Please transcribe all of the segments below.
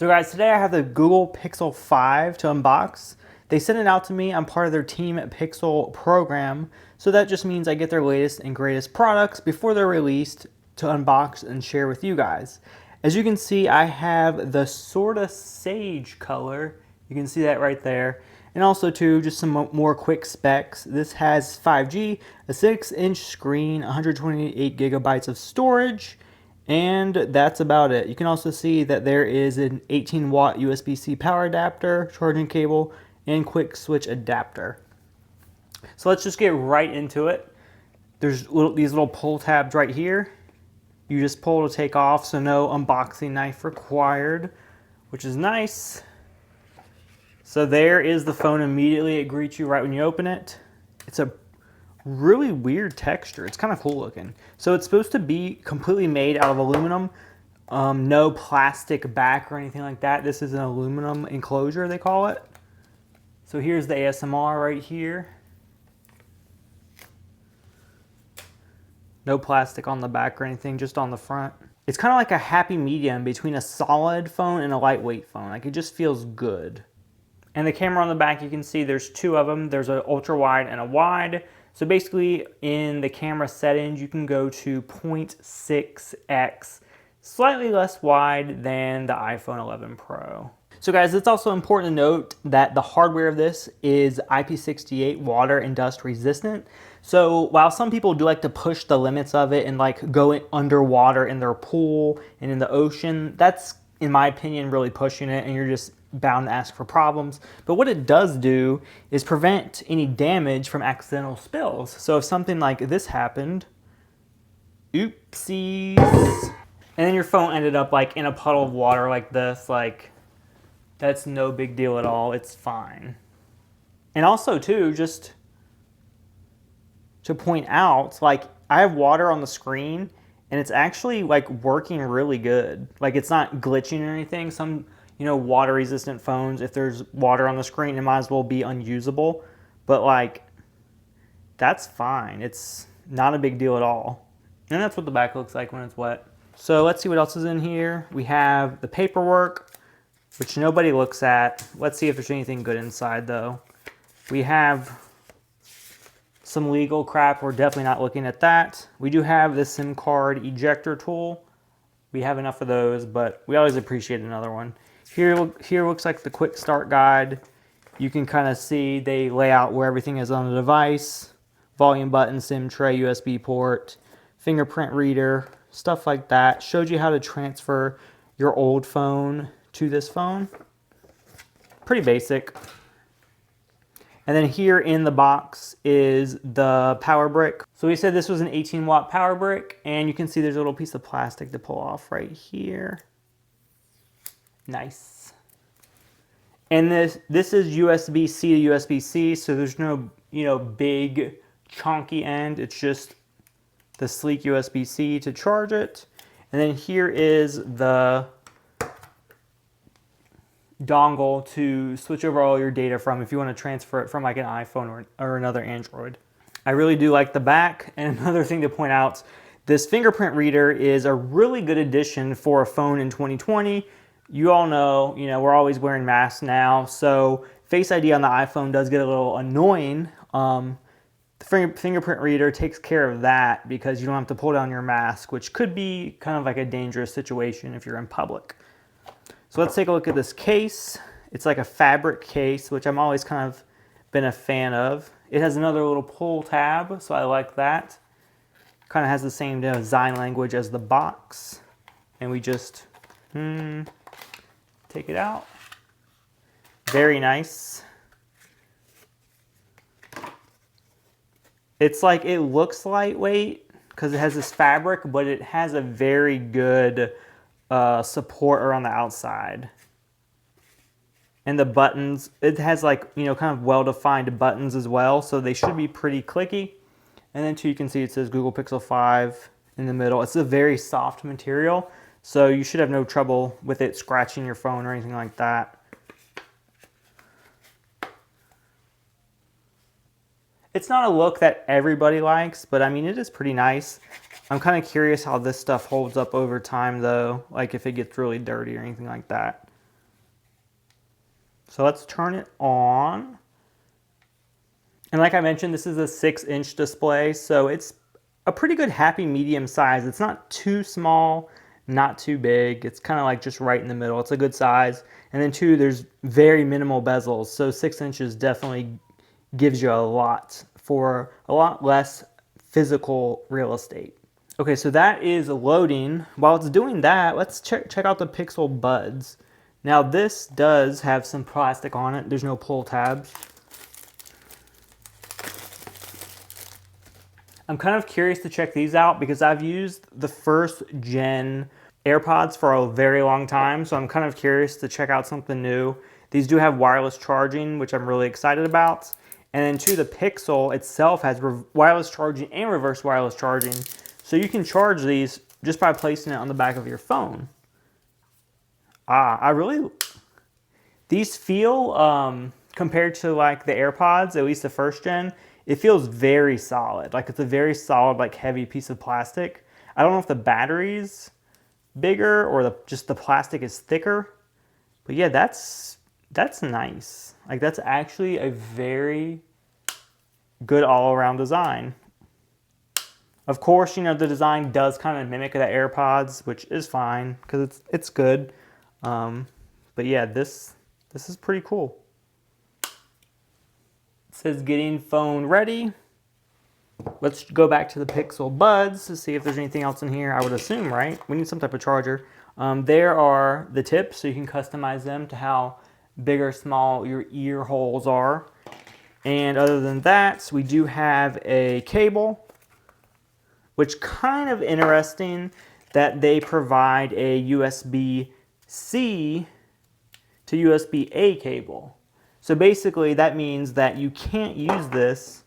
So guys, today I have the Google Pixel 5 to unbox. They sent it out to me. I'm part of their Team Pixel program. So that just means I get their latest and greatest products before they're released to unbox and share with you guys. As you can see, I have the sorta sage color. You can see that right there. And also too, just some more quick specs. This has 5G, a 6-inch screen, 128 gigabytes of storage, and that's about it. You can also see that there is an 18-watt USB-C power adapter, charging cable, and quick switch adapter. So let's just get right into it. There's these little pull tabs right here. You just pull to take off, so no unboxing knife required, which is nice. So there is the phone immediately. It greets you right when you open it. It's a really weird texture. It's kind of cool looking. So it's supposed to be completely made out of aluminum. No plastic back or anything like that. This is an aluminum enclosure, they call it. So here's the ASMR right here. No plastic on the back or anything, just on the front. It's kind of like a happy medium between a solid phone and a lightweight phone. Like, it just feels good. And the camera on the back, you can see there's two of them. There's an ultra wide and a wide. So basically in the camera settings, you can go to 0.6x, slightly less wide than the iPhone 11 Pro. So guys, it's also important to note that the hardware of this is IP68 water and dust resistant. So while some people do like to push the limits of it and like go underwater in their pool and in the ocean, that's, in my opinion, really pushing it, and you're just bound to ask for problems. But what it does do is prevent any damage from accidental spills. So if something like this happened, oopsies, and then your phone ended up like in a puddle of water like this, like, that's no big deal at all. It's fine. And also too, just to point out, like, I have water on the screen and it's actually like working really good. Like, it's not glitching or anything. Some, you know, water resistant phones, if there's water on the screen, it might as well be unusable. But like, that's fine. It's not a big deal at all. And that's what the back looks like when it's wet. So let's see what else is in here. We have the paperwork, which nobody looks at. Let's see if there's anything good inside though. We have some legal crap. We're definitely not looking at that. We do have the SIM card ejector tool. We have enough of those, but we always appreciate another one. Here looks like the quick start guide. You can kind of see they lay out where everything is on the device. Volume button, SIM tray, USB port, fingerprint reader, stuff like that. Showed you how to transfer your old phone to this phone. Pretty basic. And then here in the box is the power brick. So we said this was an 18-watt power brick, and you can see there's a little piece of plastic to pull off right here. Nice. And this is USB-C to USB-C, so there's no, you know, big chunky end. It's just the sleek USB-C to charge it. And then here is the dongle to switch over all your data from if you want to transfer it from like an iPhone or another Android. I really do like the back. And another thing to point out, this fingerprint reader is a really good addition for a phone in 2020. You all know, we're always wearing masks now, so Face ID on the iPhone does get a little annoying. The fingerprint reader takes care of that because you don't have to pull down your mask, which could be kind of like a dangerous situation if you're in public. So let's take a look at this case. It's like a fabric case, which I'm always kind of been a fan of. It has another little pull tab, so I like that. Kind of has the same design language as the box. And we just take it out. Very nice. It's like, it looks lightweight because it has this fabric, but it has a very good support around the outside. And the buttons, it has like, kind of well-defined buttons as well, so they should be pretty clicky. And then too, you can see it says Google Pixel 5 in the middle. It's a very soft material, so you should have no trouble with it scratching your phone or anything like that. It's not a look that everybody likes, but I mean, it is pretty nice. I'm kind of curious how this stuff holds up over time though, like if it gets really dirty or anything like that. So let's turn it on. And like I mentioned, this is a 6-inch display, so it's a pretty good happy medium size. It's not too small, not too big. It's kind of like just right in the middle. It's a good size. And then two, there's very minimal bezels. So 6 inches definitely gives you a lot for a lot less physical real estate. Okay, so that is loading. While it's doing that, let's check out the Pixel Buds. Now this does have some plastic on it. There's no pull tabs. I'm kind of curious to check these out because I've used the first gen AirPods for a very long time, so I'm kind of curious to check out something new. These do have wireless charging, which I'm really excited about. And then two, the Pixel itself has wireless charging and reverse wireless charging. So you can charge these just by placing it on the back of your phone. These feel, compared to like the AirPods, at least the first gen, it feels very solid. Like it's a very solid, like heavy piece of plastic. I don't know if the battery's bigger or just the plastic is thicker. But yeah, that's nice. Like that's actually a very good all-around design. Of course, you know, the design does kind of mimic the AirPods, which is fine because it's good. But yeah, this is pretty cool. It says getting phone ready. Let's go back to the Pixel Buds to see if there's anything else in here. I would assume, right? We need some type of charger. There are the tips, so you can customize them to how big or small your ear holes are. And other than that, we do have a cable, which kind of interesting that they provide a USB-C to USB-A cable. So basically that means that you can't use this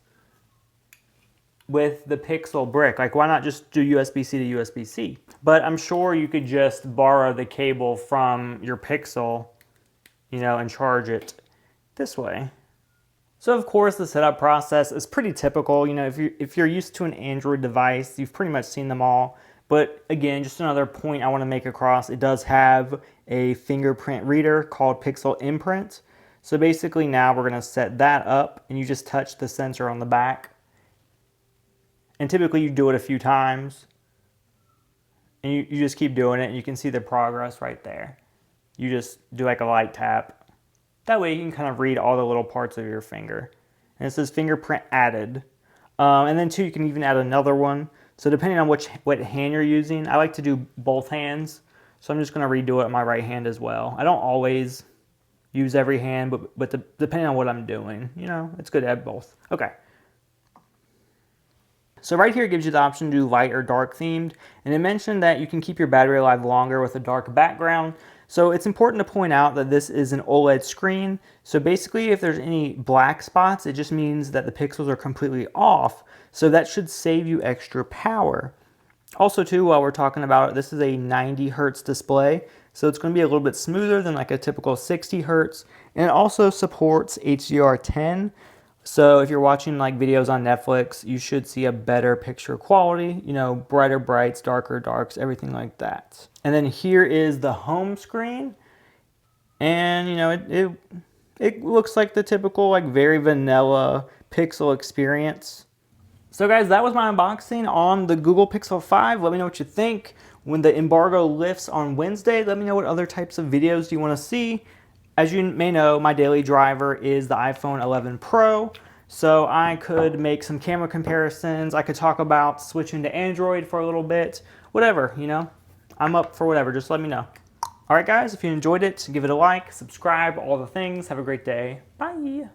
with the Pixel brick. Like why not just do USB-C to USB-C? But I'm sure you could just borrow the cable from your Pixel, you know, and charge it this way. So of course the setup process is pretty typical. You know, if you're used to an Android device, you've pretty much seen them all. But again, just another point I want to make across, it does have a fingerprint reader called Pixel Imprint. So basically now we're going to set that up and you just touch the sensor on the back. And typically you do it a few times. And you just keep doing it and you can see the progress right there. You just do like a light tap. That way you can kind of read all the little parts of your finger. And it says fingerprint added. And then two, you can even add another one. So depending on what hand you're using, I like to do both hands. So I'm just going to redo it on my right hand as well. I don't always use every hand, but depending on what I'm doing, you know, it's good to have both. Okay. So right here it gives you the option to do light or dark themed. And it mentioned that you can keep your battery alive longer with a dark background. So it's important to point out that this is an OLED screen. So basically if there's any black spots, it just means that the pixels are completely off. So that should save you extra power. Also too, while we're talking about it, this is a 90 Hertz display. So it's going to be a little bit smoother than like a typical 60 Hertz. And it also supports HDR10. So if you're watching like videos on Netflix, you should see a better picture quality, you know, brighter brights, darker darks, everything like that. And then here is the home screen. And you know, it looks like the typical like very vanilla Pixel experience. So guys, that was my unboxing on the Google Pixel 5. Let me know what you think. When the embargo lifts on Wednesday, let me know what other types of videos you want to see. As you may know, my daily driver is the iPhone 11 Pro. So I could make some camera comparisons. I could talk about switching to Android for a little bit. Whatever, you know. I'm up for whatever. Just let me know. All right, guys, if you enjoyed it, give it a like, subscribe, all the things. Have a great day. Bye.